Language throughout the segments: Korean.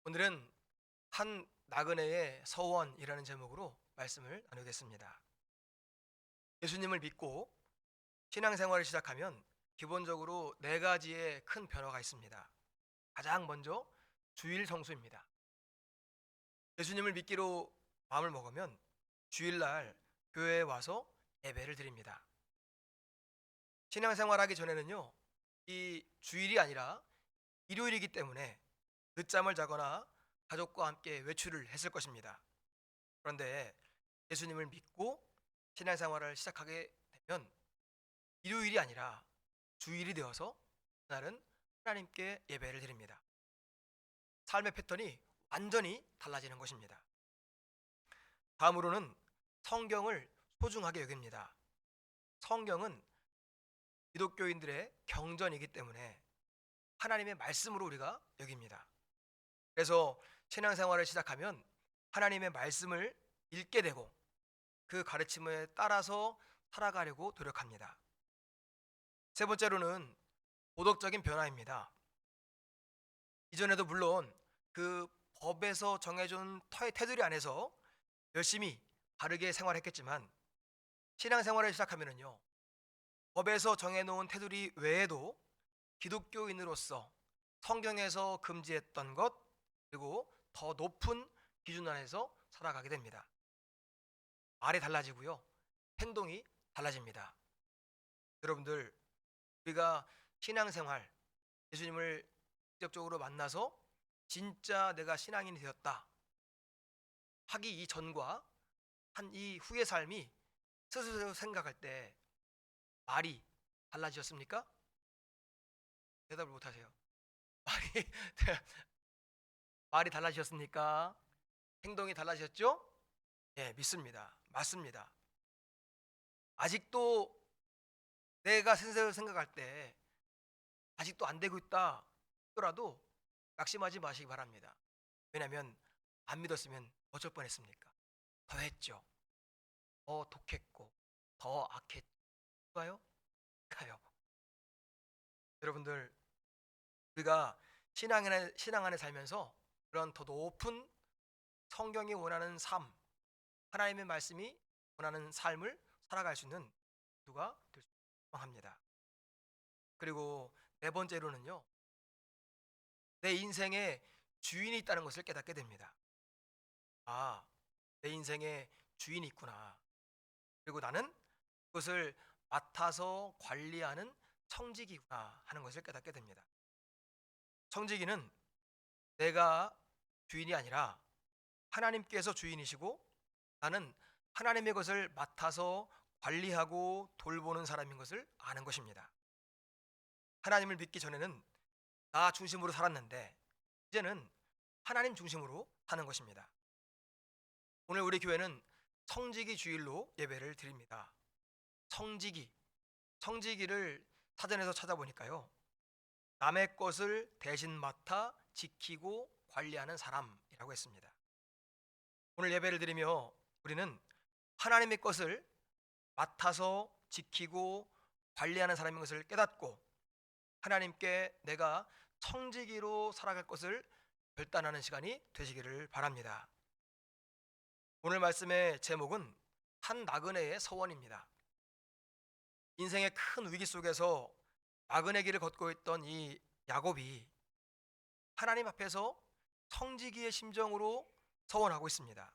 오늘은 한 나그네의 서원이라는 제목으로 말씀을 나누겠습니다. 예수님을 믿고 신앙생활을 시작하면 기본적으로 네 가지의 큰 변화가 있습니다. 가장 먼저 주일 성수입니다. 예수님을 믿기로 마음을 먹으면 주일날 교회에 와서 예배를 드립니다. 신앙생활하기 전에는요, 이 주일이 아니라 일요일이기 때문에 늦잠을 자거나 가족과 함께 외출을 했을 것입니다. 그런데 예수님을 믿고 신앙생활을 시작하게 되면 일요일이 아니라 주일이 되어서 그날은 하나님께 예배를 드립니다. 삶의 패턴이 완전히 달라지는 것입니다. 다음으로는 성경을 소중하게 여깁니다. 성경은 기독교인들의 경전이기 때문에 하나님의 말씀으로 우리가 여깁니다. 그래서 신앙생활을 시작하면 하나님의 말씀을 읽게 되고 그 가르침에 따라서 살아가려고 노력합니다. 세 번째로는 도덕적인 변화입니다. 이전에도 물론 그 법에서 정해준 테두리 안에서 열심히 바르게 생활했겠지만 신앙생활을 시작하면요, 법에서 정해놓은 테두리 외에도 기독교인으로서 성경에서 금지했던 것, 그리고 더 높은 기준 안에서 살아가게 됩니다. 말이 달라지고요, 행동이 달라집니다. 여러분들, 우리가 신앙생활, 예수님을 직접적으로 만나서 진짜 내가 신앙인이 되었다 하기 이전과 한 이 후의 삶이 스스로 생각할 때 말이 달라지셨습니까? 대답을 못하세요. 말이 말이 달라지셨습니까? 행동이 달라지셨죠? 예, 믿습니다. 맞습니다. 아직도 내가 스스로 생각할 때 아직도 안 되고 있다 하더라도 낙심하지 마시기 바랍니다. 왜냐하면 안 믿었으면 어쩔 뻔했습니까? 더 했죠. 더 독했고 더 악했죠. 가요? 가요. 여러분들, 우리가 신앙 안에 살면서 그런 더 높은 성경이 원하는 삶, 하나님의 말씀이 원하는 삶을 살아갈 수 있는 누가 될 수 합니다. 그리고 네 번째로는요, 내 인생에 주인이 있다는 것을 깨닫게 됩니다. 아, 내 인생에 주인이 있구나. 그리고 나는 그것을 맡아서 관리하는 청지기구나 하는 것을 깨닫게 됩니다. 청지기는 내가 주인이 아니라 하나님께서 주인이시고 나는 하나님의 것을 맡아서 관리하고 돌보는 사람인 것을 아는 것입니다. 하나님을 믿기 전에는 나 중심으로 살았는데 이제는 하나님 중심으로 사는 것입니다. 오늘 우리 교회는 청지기 주일로 예배를 드립니다. 청지기를 사전에서 찾아보니까요, 남의 것을 대신 맡아 지키고 관리하는 사람이라고 했습니다. 오늘 예배를 드리며 우리는 하나님의 것을 맡아서 지키고 관리하는 사람인 것을 깨닫고 하나님께 내가 청지기로 살아갈 것을 결단하는 시간이 되시기를 바랍니다. 오늘 말씀의 제목은 한 나그네의 서원입니다. 인생의 큰 위기 속에서 나그네 길을 걷고 있던 이 야곱이 하나님 앞에서 청지기의 심정으로 서원하고 있습니다.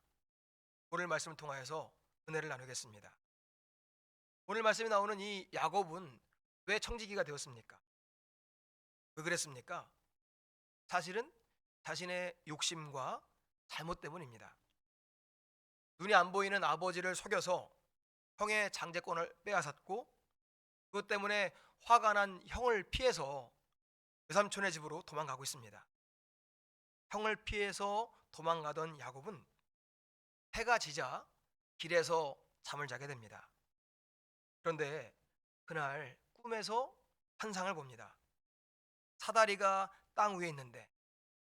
오늘 말씀을 통하여서 은혜를 나누겠습니다. 오늘 말씀에 나오는 이 야곱은 왜 청지기가 되었습니까? 왜 그랬습니까? 사실은 자신의 욕심과 잘못 때문입니다. 눈이 안 보이는 아버지를 속여서 형의 장제권을 빼앗았고 그것 때문에 화가 난 형을 피해서 외삼촌의 집으로 도망가고 있습니다. 형을 피해서 도망가던 야곱은 해가 지자 길에서 잠을 자게 됩니다. 그런데 그날 꿈에서 환상을 봅니다. 사다리가 땅 위에 있는데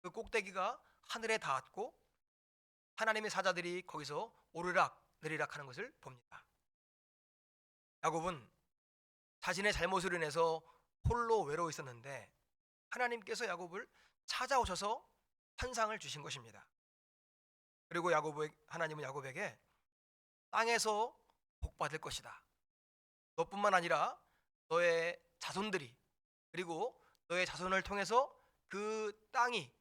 그 꼭대기가 하늘에 닿았고 하나님의 사자들이 거기서 오르락 내리락 하는 것을 봅니다. 야곱은 자신의 잘못으로 인해서 홀로 외로워 있었는데 하나님께서 야곱을 찾아오셔서 환상을 주신 것입니다. 그리고 하나님은 야곱에게 땅에서 복 받을 것이다. 너뿐만 아니라 너의 자손들이, 그리고 너의 자손을 통해서 그 땅이,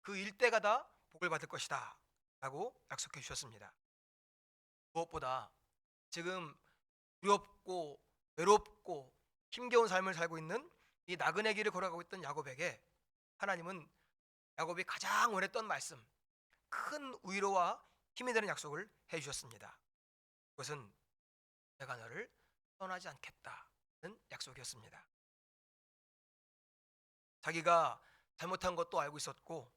그 일대가 다 복을 받을 것이다 라고 약속해 주셨습니다. 무엇보다 지금 두렵고 외롭고 힘겨운 삶을 살고 있는 이 나그네 길을 걸어가고 있던 야곱에게 하나님은 야곱이 가장 원했던 말씀, 큰 위로와 힘이 되는 약속을 해주셨습니다. 그것은 내가 너를 떠나지 않겠다는 약속이었습니다. 자기가 잘못한 것도 알고 있었고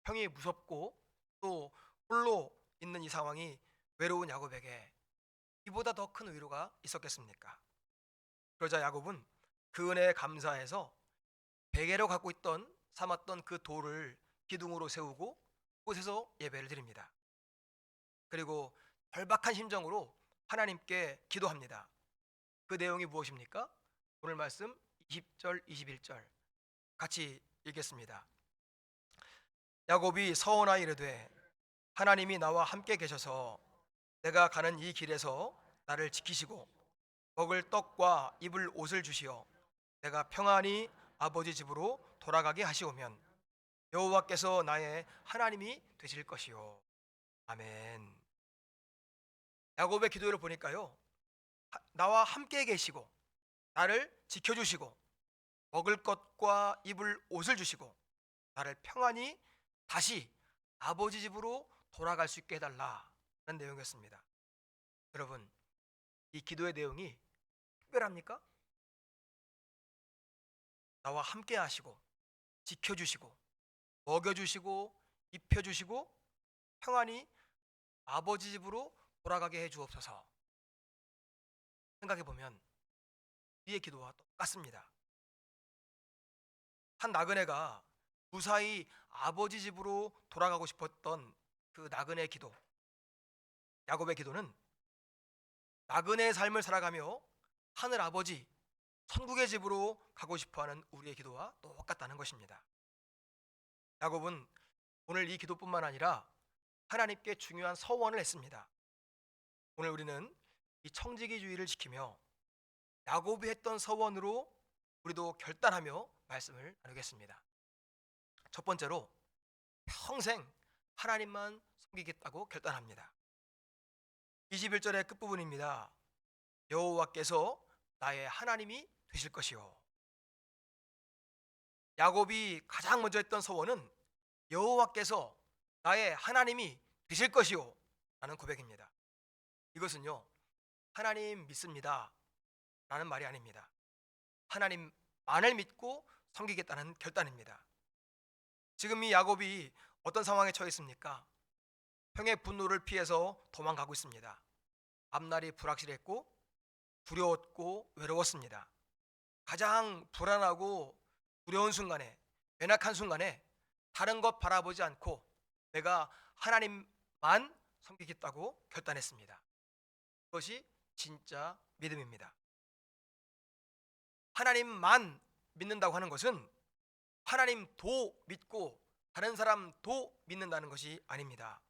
형이 무섭고 또 홀로 있는 이 상황이 외로운 야곱에게 이보다 더 큰 위로가 있었겠습니까? 그러자 야곱은 그 은혜에 감사해서 베개로 갖고 삼았던 그 돌을 기둥으로 세우고 그곳에서 예배를 드립니다. 그리고 절박한 심정으로 하나님께 기도합니다. 그 내용이 무엇입니까? 오늘 말씀 20절 21절 같이 읽겠습니다. 야곱이 서원하여 이르되 하나님이 나와 함께 계셔서 내가 가는 이 길에서 나를 지키시고 먹을 떡과 입을 옷을 주시어 내가 평안히 아버지 집으로 돌아가게 하시오면 여호와께서 나의 하나님이 되실 것이요. 아멘. 야곱의 기도를 보니까요, 나와 함께 계시고 나를 지켜주시고 먹을 것과 입을 옷을 주시고 나를 평안히 다시 아버지 집으로 돌아갈 수 있게 해달라는 내용이었습니다. 여러분, 이 기도의 내용이 특별합니까? 나와 함께 하시고 지켜주시고 먹여주시고 입혀주시고 평안히 아버지 집으로 돌아가게 해주옵소서. 생각해보면 우리의 기도와 똑같습니다. 한 나그네가 무사히 아버지 집으로 돌아가고 싶었던 그 나그네의 기도, 야곱의 기도는 나그네의 삶을 살아가며 하늘 아버지 천국의 집으로 가고 싶어하는 우리의 기도와 똑같다는 것입니다. 야곱은 오늘 이 기도뿐만 아니라 하나님께 중요한 서원을 했습니다. 오늘 우리는 이 청지기주의를 지키며 야곱이 했던 서원으로 우리도 결단하며 말씀을 나누겠습니다. 첫 번째로 평생 하나님만 섬기겠다고 결단합니다. 21절의 끝부분입니다. 여호와께서 나의 하나님이 되실 것이요. 야곱이 가장 먼저 했던 서원은 여호와께서 나의 하나님이 되실 것이요 라는 고백입니다. 이것은요, 하나님 믿습니다 라는 말이 아닙니다. 하나님만을 믿고 섬기겠다는 결단입니다. 지금 이 야곱이 어떤 상황에 처해 있습니까? 형의 분노를 피해서 도망가고 있습니다. 앞날이 불확실했고 두려웠고 외로웠습니다. 가장 불안하고 두려운 순간에, 연약한 순간에 다른 것 바라보지 않고 내가 하나님만 섬기겠다고 결단했습니다. 그것이 진짜 믿음입니다. 하나님만 믿는다고 하는 것은 하나님도 믿고 다른 사람도 믿는다는 것이 아닙니다.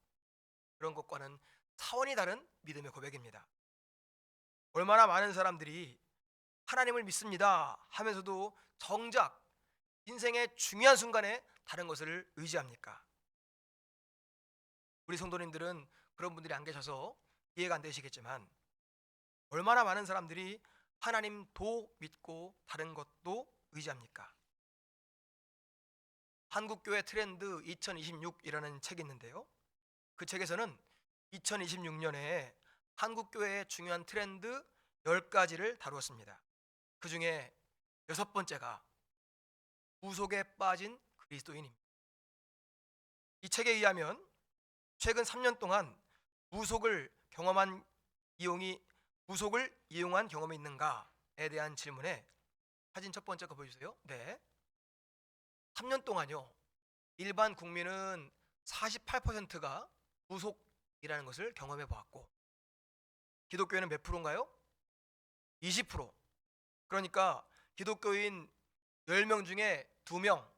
그런 것과는 차원이 다른 믿음의 고백입니다. 얼마나 많은 사람들이 하나님을 믿습니다 하면서도 정작 인생의 중요한 순간에 다른 것을 의지합니까? 우리 성도님들은 그런 분들이 안 계셔서 이해가 안 되시겠지만 얼마나 많은 사람들이 하나님도 믿고 다른 것도 의지합니까? 한국교회 트렌드 2026이라는 책이 있는데요, 그 책에서는 2026년에 한국교회의 중요한 트렌드 10가지를 다루었습니다. 그 중에 6번째가 구속에 빠진 그리스도인입니다. 이 책에 의하면 최근 3년 동안 구속을 이용한 경험이 있는가에 대한 질문에 사진 첫 번째 거 보여주세요. 네. 3년 동안요, 일반 국민은 48%가 구속이라는 것을 경험해 보았고 기독교인은 몇 프로인가요? 20%. 그러니까 기독교인 10명 중에 2명,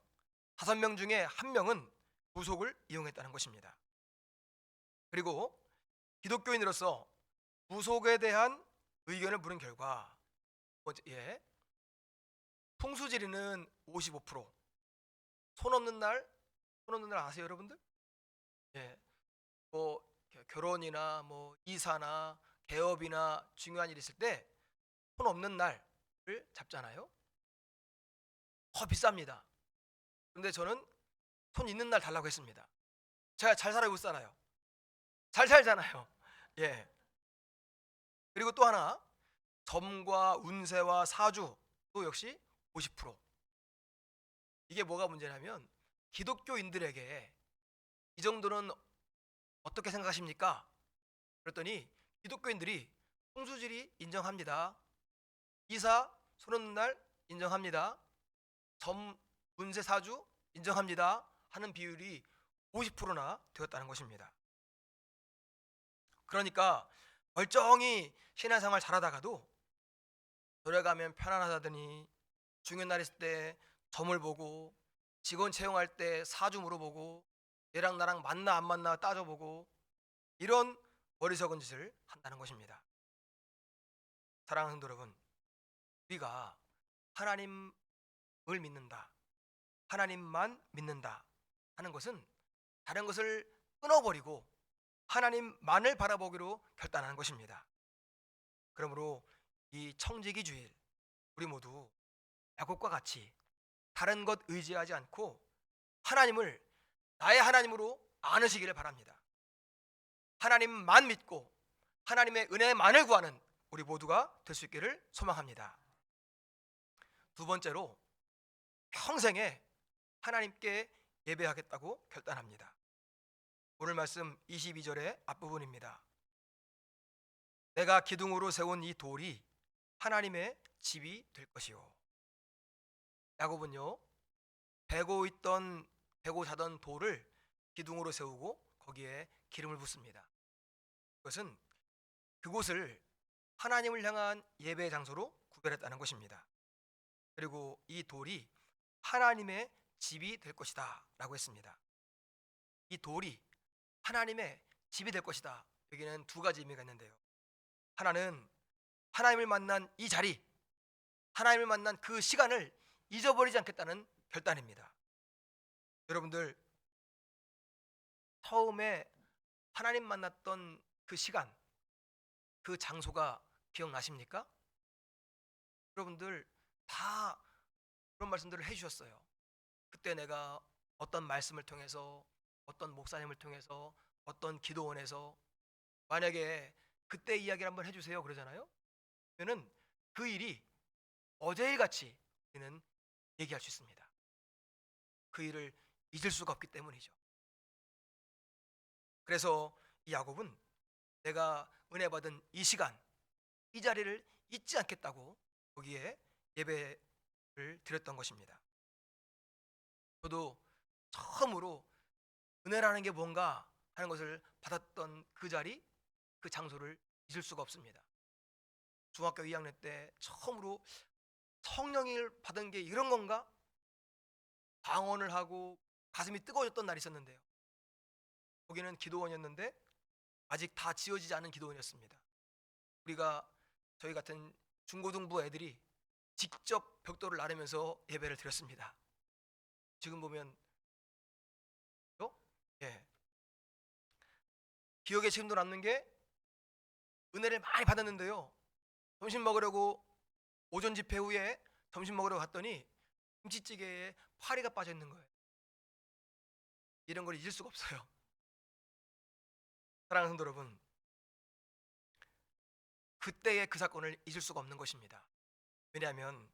5명 중에 1명은 부속을 이용했다는 것입니다. 그리고 기독교인으로서 부속에 대한 의견을 물은 결과 예, 풍수지리는 55%, 손 없는 날, 손 없는 날 아세요, 여러분들? 예, 뭐 결혼이나 뭐 이사나 개업이나 중요한 일 있을 때 손 없는 날을 잡잖아요. 더 비쌉니다. 근데 저는 손 있는 날 달라고 했습니다. 제가 잘 살아고 있잖아요. 잘 살잖아요. 예. 그리고 또 하나, 점과 운세와 사주도 역시 50%. 이게 뭐가 문제냐면 기독교인들에게 이 정도는 어떻게 생각하십니까? 그랬더니 기독교인들이 풍수지리 인정합니다. 이사 손 없는 날 인정합니다. 점 운세 사주 인정합니다. 하는 비율이 50%나 되었다는 것입니다. 그러니까 멀쩡히 신앙생활 잘하다가도 교회 가면 편안하다더니 중요한 날 있을 때 점을 보고 직원 채용할 때 사주 물어보고 얘랑 나랑 맞나 안 맞나 따져보고 이런 어리석은 짓을 한다는 것입니다. 사랑하는 성도 여러분, 우리가 하나님을 믿는다, 하나님만 믿는다 하는 것은 다른 것을 끊어버리고 하나님만을 바라보기로 결단하는 것입니다. 그러므로 이 청지기 주일 우리 모두 야곱과 같이 다른 것 의지하지 않고 하나님을 나의 하나님으로 안으시기를 바랍니다. 하나님만 믿고 하나님의 은혜만을 구하는 우리 모두가 될 수 있기를 소망합니다. 두 번째로 평생에 하나님께 예배하겠다고 결단합니다. 오늘 말씀 22절의 앞부분입니다. 내가 기둥으로 세운 이 돌이 하나님의 집이 될 것이요. 야곱은요, 베고 자던 돌을 기둥으로 세우고 거기에 기름을 붓습니다. 그것은 그곳을 하나님을 향한 예배 장소로 구별했다는 것입니다. 그리고 이 돌이 하나님의 집이 될 것이다 라고 했습니다. 이 돌이 하나님의 집이 될 것이다. 여기는 두 가지 의미가 있는데요. 하나는 하나님을 만난 이 자리, 하나님을 만난 그 시간을 잊어버리지 않겠다는 결단입니다. 여러분들 처음에 하나님 만났던 그 시간, 그 장소가 기억나십니까? 여러분들 다 그런 말씀들을 해주셨어요. 그때 내가 어떤 말씀을 통해서, 어떤 목사님을 통해서, 어떤 기도원에서, 만약에 그때 이야기를 한번 해주세요 그러잖아요. 그러면 그 일이 어제일같이 우리는 얘기할 수 있습니다. 그 일을 잊을 수가 없기 때문이죠. 그래서 이 야곱은 내가 은혜 받은 이 시간, 이 자리를 잊지 않겠다고 거기에 예배를 드렸던 것입니다. 저도 처음으로 은혜라는 게 뭔가 하는 것을 받았던 그 자리, 그 장소를 잊을 수가 없습니다. 중학교 2학년 때 처음으로 성령을 받은 게 이런 건가? 방언을 하고 가슴이 뜨거워졌던 날이 있었는데요. 거기는 기도원이었는데 아직 다 지어지지 않은 기도원이었습니다. 저희 같은 중고등부 애들이 직접 벽돌을 나르면서 예배를 드렸습니다. 지금 보면 예, 기억에 지금도 남는 게 은혜를 많이 받았는데요. 점심 먹으려고 오전 집회 후에 점심 먹으러 갔더니 김치찌개에 파리가 빠져 있는 거예요. 이런 걸 잊을 수가 없어요. 사랑하는 성도 여러분, 그때의 그 사건을 잊을 수가 없는 것입니다. 왜냐하면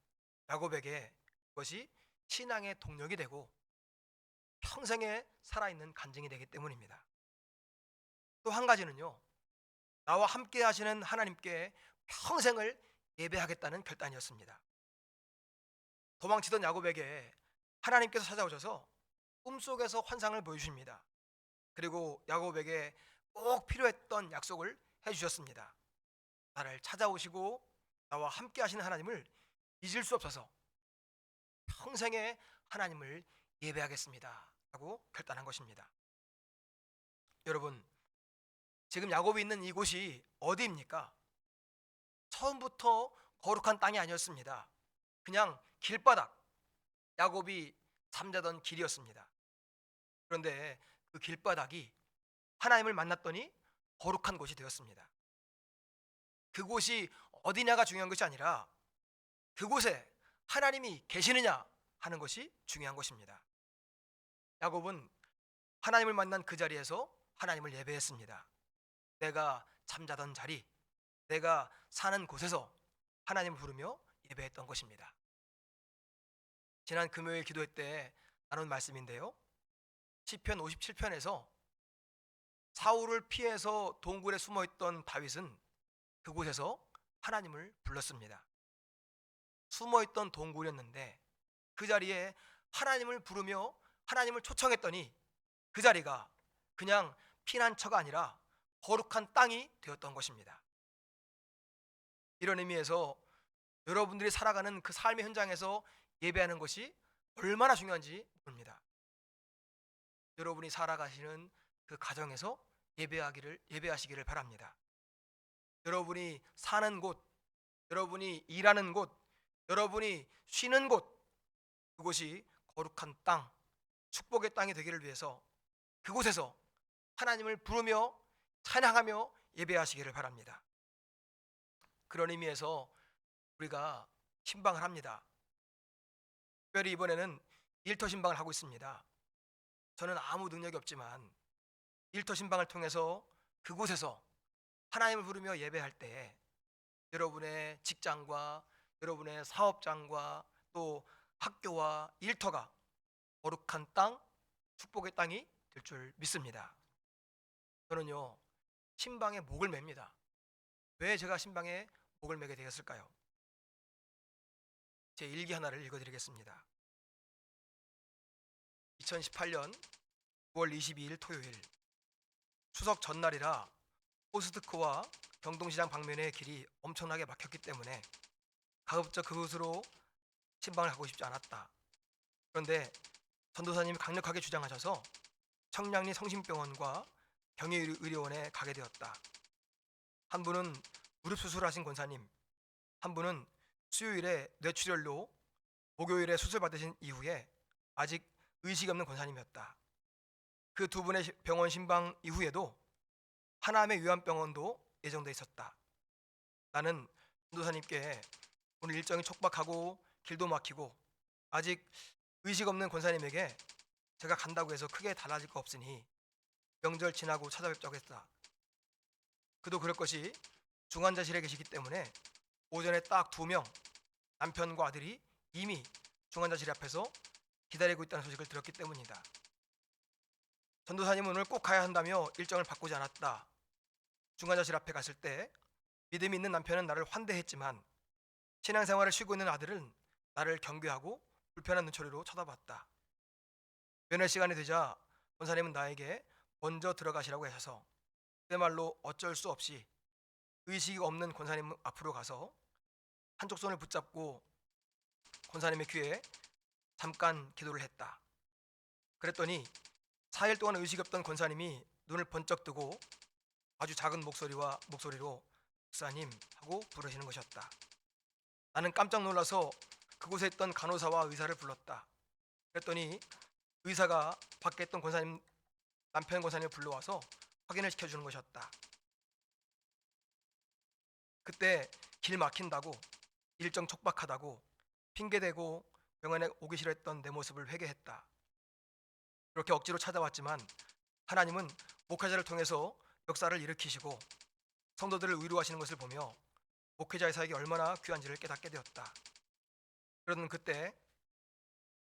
야곱에게 그것이 신앙의 동력이 되고 평생에 살아있는 간증이 되기 때문입니다. 또 한 가지는요, 나와 함께 하시는 하나님께 평생을 예배하겠다는 결단이었습니다. 도망치던 야곱에게 하나님께서 찾아오셔서 꿈속에서 환상을 보여주십니다. 그리고 야곱에게 꼭 필요했던 약속을 해주셨습니다. 나를 찾아오시고 나와 함께 하시는 하나님을 잊을 수 없어서 평생에 하나님을 예배하겠습니다 하고 결단한 것입니다. 여러분, 지금 야곱이 있는 이곳이 어디입니까? 처음부터 거룩한 땅이 아니었습니다. 그냥 길바닥, 야곱이 잠자던 길이었습니다. 그런데 그 길바닥이 하나님을 만났더니 거룩한 곳이 되었습니다. 그곳이 어디냐가 중요한 것이 아니라 그곳에 하나님이 계시느냐 하는 것이 중요한 것입니다. 야곱은 하나님을 만난 그 자리에서 하나님을 예배했습니다. 내가 잠자던 자리, 내가 사는 곳에서 하나님을 부르며 예배했던 것입니다. 지난 금요일 기도회 때 나눈 말씀인데요. 시편 57편에서 사울을 피해서 동굴에 숨어있던 다윗은 그곳에서 하나님을 불렀습니다. 숨어있던 동굴이었는데 그 자리에 하나님을 부르며 하나님을 초청했더니 그 자리가 그냥 피난처가 아니라 거룩한 땅이 되었던 것입니다. 이런 의미에서 여러분들이 살아가는 그 삶의 현장에서 예배하는 것이 얼마나 중요한지 모릅니다. 여러분이 살아가시는 그 가정에서 예배하시기를 바랍니다. 여러분이 사는 곳, 여러분이 일하는 곳, 여러분이 쉬는 곳, 그곳이 거룩한 땅, 축복의 땅이 되기를 위해서 그곳에서 하나님을 부르며 찬양하며 예배하시기를 바랍니다. 그런 의미에서 우리가 신방을 합니다. 특별히 이번에는 일터 신방을 하고 있습니다. 저는 아무 능력이 없지만 일터 신방을 통해서 그곳에서 하나님을 부르며 예배할 때 여러분의 직장과 여러분의 사업장과 또 학교와 일터가 거룩한 땅, 축복의 땅이 될 줄 믿습니다. 저는요, 신방에 목을 맵니다. 왜 제가 신방에 목을 매게 되었을까요? 제 일기 하나를 읽어드리겠습니다. 2018년 9월 22일 토요일, 추석 전날이라 포스트코와 경동시장 방면의 길이 엄청나게 막혔기 때문에 가급적 그곳으로 신방을 가고 싶지 않았다. 그런데 전도사님이 강력하게 주장하셔서 청량리 성심병원과 경희의료원에 가게 되었다. 한 분은 무릎 수술하신 권사님, 한 분은 수요일에 뇌출혈로 목요일에 수술 받으신 이후에 아직 의식이 없는 권사님이었다. 그 두 분의 병원 신방 이후에도 하남의 요한병원도 예정돼 있었다. 나는 전도사님께 오늘 일정이 촉박하고 길도 막히고 아직 의식 없는 권사님에게 제가 간다고 해서 크게 달라질 거 없으니 명절 지나고 찾아뵙자고 했다. 그도 그럴 것이 중환자실에 계시기 때문에 오전에 딱 2명, 남편과 아들이 이미 중환자실 앞에서 기다리고 있다는 소식을 들었기 때문이다. 전도사님은 오늘 꼭 가야 한다며 일정을 바꾸지 않았다. 중환자실 앞에 갔을 때 믿음이 있는 남편은 나를 환대했지만 신앙생활을 쉬고 있는 아들은 나를 경계하고 불편한 눈초리로 쳐다봤다. 면회 시간이 되자 권사님은 나에게 먼저 들어가시라고 하셔서 그야말로 어쩔 수 없이 의식이 없는 권사님 앞으로 가서 한쪽 손을 붙잡고 권사님의 귀에 잠깐 기도를 했다. 그랬더니 4일 동안 의식이 없던 권사님이 눈을 번쩍 뜨고 아주 작은 목소리로 목사님 하고 부르시는 것이었다. 나는 깜짝 놀라서 그곳에 있던 간호사와 의사를 불렀다. 그랬더니 의사가 밖에 있던 남편 권사님을 불러와서 확인을 시켜주는 것이었다. 그때 길 막힌다고, 일정 촉박하다고 핑계대고 병원에 오기 싫어했던 내 모습을 회개했다. 그렇게 억지로 찾아왔지만 하나님은 목회자를 통해서 역사를 일으키시고 성도들을 위로하시는 것을 보며 목회자의 사역이 얼마나 귀한지를 깨닫게 되었다. 그러던 그때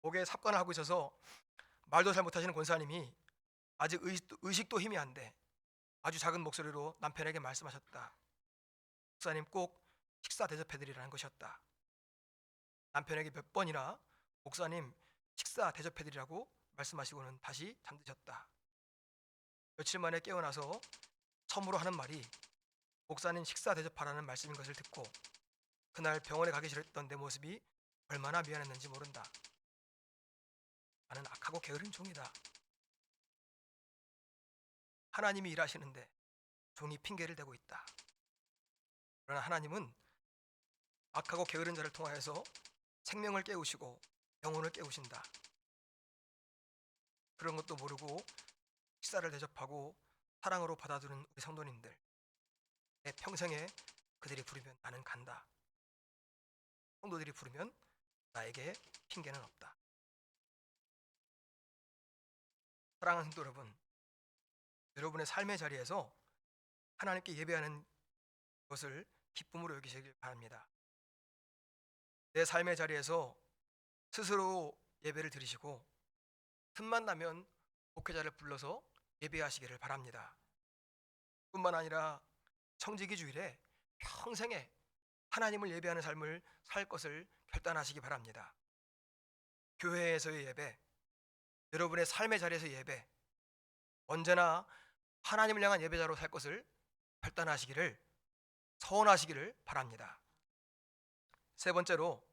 목에 삽관을 하고 있어서 말도 잘 못하시는 권사님이 아직 의식도 힘이 안 돼 아주 작은 목소리로 남편에게 말씀하셨다. 목사님 꼭 식사 대접해드리라는 것이었다. 남편에게 몇 번이나 목사님 식사 대접해드리라고 말씀하시고는 다시 잠드셨다. 며칠 만에 깨어나서 처음으로 하는 말이 목사님 식사 대접하라는 말씀인 것을 듣고 그날 병원에 가기 싫었던 내 모습이 얼마나 미안했는지 모른다. 나는 악하고 게으른 종이다. 하나님이 일하시는데 종이 핑계를 대고 있다. 그러나 하나님은 악하고 게으른 자를 통하여서 생명을 깨우시고 영혼을 깨우신다. 그런 것도 모르고 식사를 대접하고 사랑으로 받아주는 우리 성도님들, 내 평생에 그들이 부르면 나는 간다. 성도들이 부르면 나에게 핑계는 없다. 사랑하는 성도 여러분, 여러분의 삶의 자리에서 하나님께 예배하는 것을 기쁨으로 여기시길 바랍니다. 내 삶의 자리에서 스스로 예배를 드리시고 틈만 나면 목회자를 불러서 예배하시기를 바랍니다. 뿐만 아니라 청지기 주일에 평생에 하나님을 예배하는 삶을 살 것을 결단하시기 바랍니다. 교회에서의 예배, 여러분의 삶의 자리에서 예배, 언제나 하나님을 향한 예배자로 살 것을 결단하시기를, 서원하시기를 바랍니다. 세 번째로,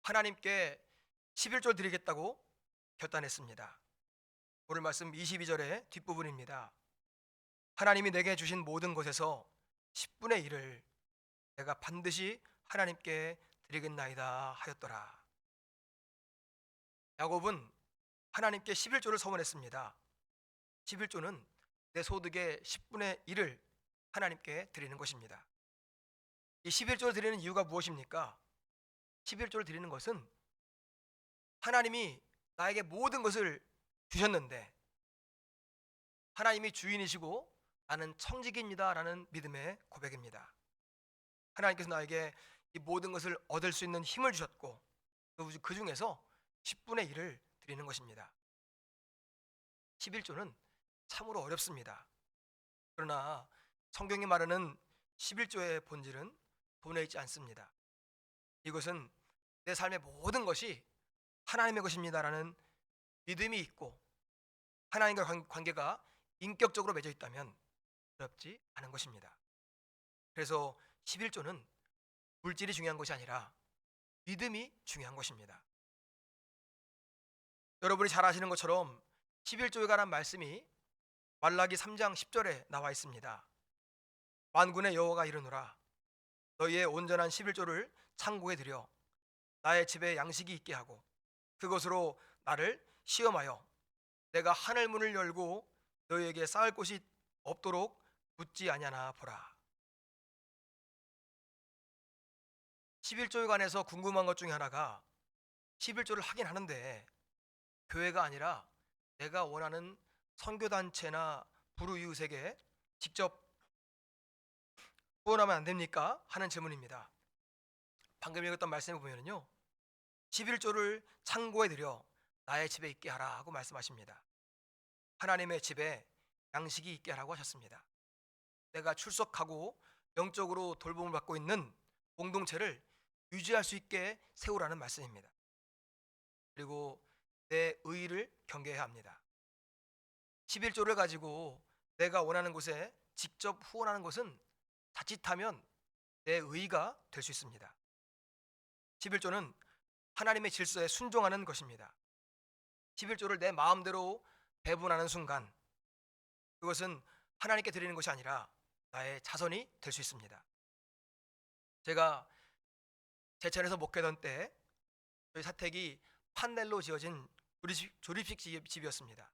하나님께 11조 드리겠다고 결단했습니다. 오늘 말씀 22절의 뒷부분입니다. 하나님이 내게 주신 모든 것에서 10분의 1을 내가 반드시 하나님께 드리겠나이다 하였더라. 야곱은 하나님께 11조를 서원했습니다. 11조는 내 소득의 10분의 1을 하나님께 드리는 것입니다. 이 11조를 드리는 이유가 무엇입니까? 11조를 드리는 것은 하나님이 나에게 모든 것을 주셨는데 하나님이 주인이시고 나는 청지기입니다 라는 믿음의 고백입니다. 하나님께서 나에게 이 모든 것을 얻을 수 있는 힘을 주셨고 그 중에서 10분의 1을 드리는 것입니다. 11조는 참으로 어렵습니다. 그러나 성경이 말하는 11조의 본질은 돈에 있지 않습니다. 이것은 내 삶의 모든 것이 하나님의 것입니다라는 믿음이 있고 하나님과 관계가 인격적으로 맺어 있다면 어렵지 않은 것입니다. 그래서 11조는 물질이 중요한 것이 아니라 믿음이 중요한 것입니다. 여러분이 잘 아시는 것처럼 11조에 관한 말씀이 말라기 3장 10절에 나와 있습니다. 만군의 여호와가 이르노라 너희의 온전한 11조를 창고에 들여 나의 집에 양식이 있게 하고 그것으로 나를 시험하여 내가 하늘 문을 열고 너희에게 쌓을 곳이 없도록 붙지 아니하나 보라. 11조에 관해서 궁금한 것 중에 하나가 11조를 하긴 하는데 교회가 아니라 내가 원하는 선교단체나 불우이웃에게 직접 후원하면 안 됩니까? 하는 질문입니다. 방금 읽었던 말씀을 보면요 11조를 창고에 들여 나의 집에 있게 하라 하고 말씀하십니다. 하나님의 집에 양식이 있게 하라고 하셨습니다. 내가 출석하고 영적으로 돌봄을 받고 있는 공동체를 유지할 수 있게 세우라는 말씀입니다. 그리고 내 의의를 경계해야 합니다. 11조를 가지고 내가 원하는 곳에 직접 후원하는 것은 자칫하면 내 의의가 될 수 있습니다. 11조는 하나님의 질서에 순종하는 것입니다. 11조를 내 마음대로 배분하는 순간 그것은 하나님께 드리는 것이 아니라 나의 자선이 될 수 있습니다. 제가 제천에서 목회던 때 저희 사택이 판넬로 지어진 조립식 집이었습니다.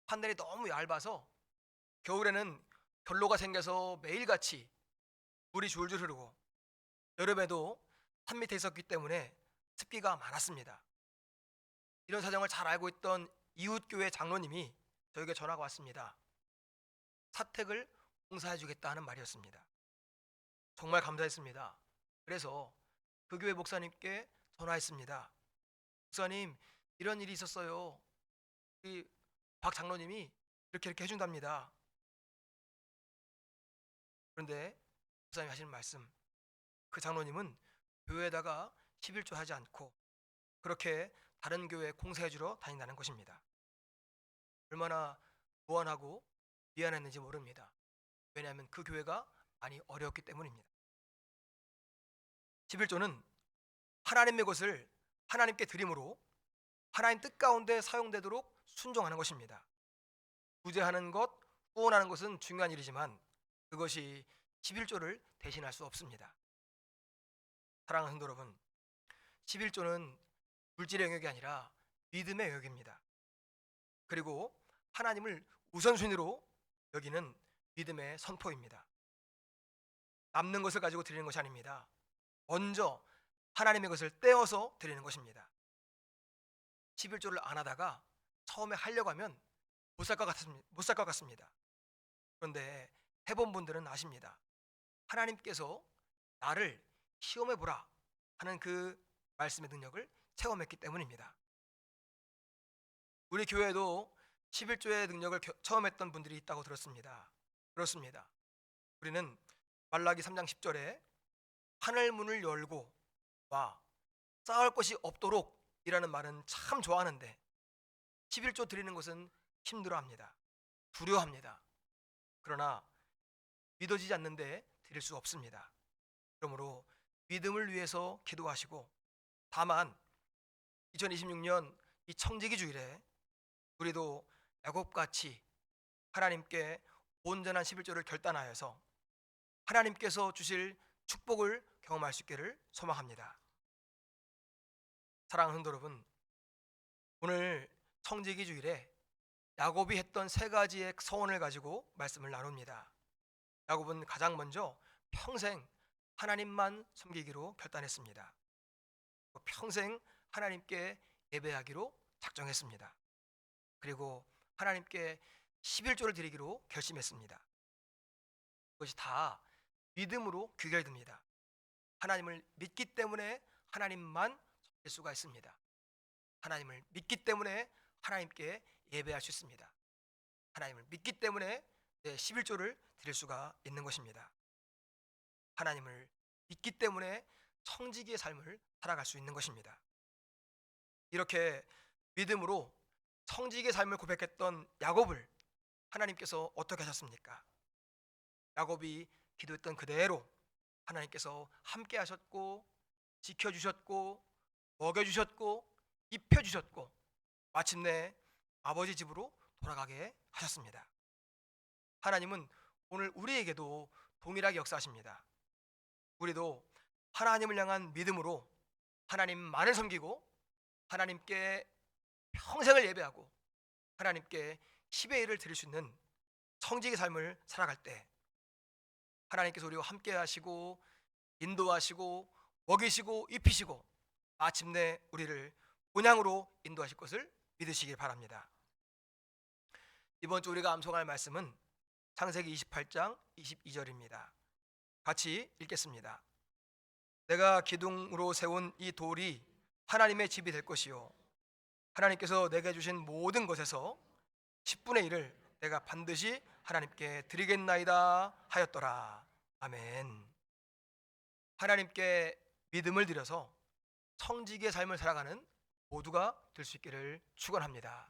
판넬이 너무 얇아서 겨울에는 결로가 생겨서 매일같이 물이 줄줄 흐르고 여름에도 산 밑에 있었기 때문에 습기가 많았습니다. 이런 사정을 잘 알고 있던 이웃교회 장로님이 저에게 전화가 왔습니다. 사택을 공사해 주겠다 하는 말이었습니다. 정말 감사했습니다. 그래서 그 교회 목사님께 전화했습니다. 목사님 이런 일이 있었어요. 이 박 장로님이 이렇게 해준답니다. 그런데 목사님이 하시는 말씀, 그 장로님은 교회에다가 11조 하지 않고 그렇게 다른 교회에 공사해 주러 다닌다는 것입니다. 얼마나 무안하고 미안했는지 모릅니다. 왜냐하면 그 교회가 많이 어려웠기 때문입니다. 11조는 하나님의 것을 하나님께 드림으로 하나님 뜻 가운데 사용되도록 순종하는 것입니다. 구제하는 것, 후원하는 것은 중요한 일이지만 그것이 11조를 대신할 수 없습니다. 사랑하는 성도 여러분, 11조는 물질의 영역이 아니라 믿음의 영역입니다. 그리고 하나님을 우선순위로 여기는 믿음의 선포입니다. 남는 것을 가지고 드리는 것이 아닙니다. 먼저 하나님의 것을 떼어서 드리는 것입니다. 11조를 안 하다가 처음에 하려고 하면 못 살 것 같습니다. 그런데 해본 분들은 아십니다. 하나님께서 나를 시험해 보라 하는 그 말씀의 능력을 체험했기 때문입니다. 우리 교회도 11조의 능력을 처음 했던 분들이 있다고 들었습니다. 그렇습니다. 우리는 말라기 3장 10절에 하늘 문을 열고 와 쌓을 것이 없도록 이라는 말은 참 좋아하는데 11조 드리는 것은 힘들어합니다. 두려워합니다. 그러나 믿어지지 않는데 드릴 수 없습니다. 그러므로 믿음을 위해서 기도하시고, 다만 2026년 이 청지기 주일에 우리도 야곱같이 하나님께 온전한 11조를 결단하여서 하나님께서 주실 축복을 경험할 수 있기를 소망합니다. 사랑하는 성도 여러분, 오늘 청지기 주일에 야곱이 했던 세 가지의 서원을 가지고 말씀을 나눕니다. 야곱은 가장 먼저 평생 하나님만 섬기기로 결단했습니다. 평생 하나님께 예배하기로 작정했습니다. 그리고 하나님께 11조를 드리기로 결심했습니다. 그것이 다 믿음으로 귀결됩니다. 하나님을 믿기 때문에 하나님만 섬길 수가 있습니다. 하나님을 믿기 때문에 하나님께 예배할 수 있습니다. 하나님을 믿기 때문에 11조를 드릴 수가 있는 것입니다. 하나님을 믿기 때문에 청지기의 삶을 살아갈 수 있는 것입니다. 이렇게 믿음으로 청지기의 삶을 고백했던 야곱을 하나님께서 어떻게 하셨습니까? 야곱이 기도했던 그대로 하나님께서 함께 하셨고, 지켜주셨고, 먹여주셨고, 입혀주셨고, 마침내 아버지 집으로 돌아가게 하셨습니다. 하나님은 오늘 우리에게도 동일하게 역사하십니다. 우리도 하나님을 향한 믿음으로 하나님만을 섬기고 하나님께 평생을 예배하고 하나님께 10의 1을 드릴 수 있는 청지기 삶을 살아갈 때 하나님께서 우리와 함께 하시고 인도하시고 먹이시고 입히시고 마침내 우리를 본향으로 인도하실 것을 믿으시길 바랍니다. 이번 주 우리가 암송할 말씀은 창세기 28장 22절입니다. 같이 읽겠습니다. 내가 기둥으로 세운 이 돌이 하나님의 집이 될 것이요 하나님께서 내게 주신 모든 것에서 10분의 1을 내가 반드시 하나님께 드리겠나이다 하였더라. 아멘. 하나님께 믿음을 드려서 청지기의 삶을 살아가는 모두가 될 수 있기를 축원합니다.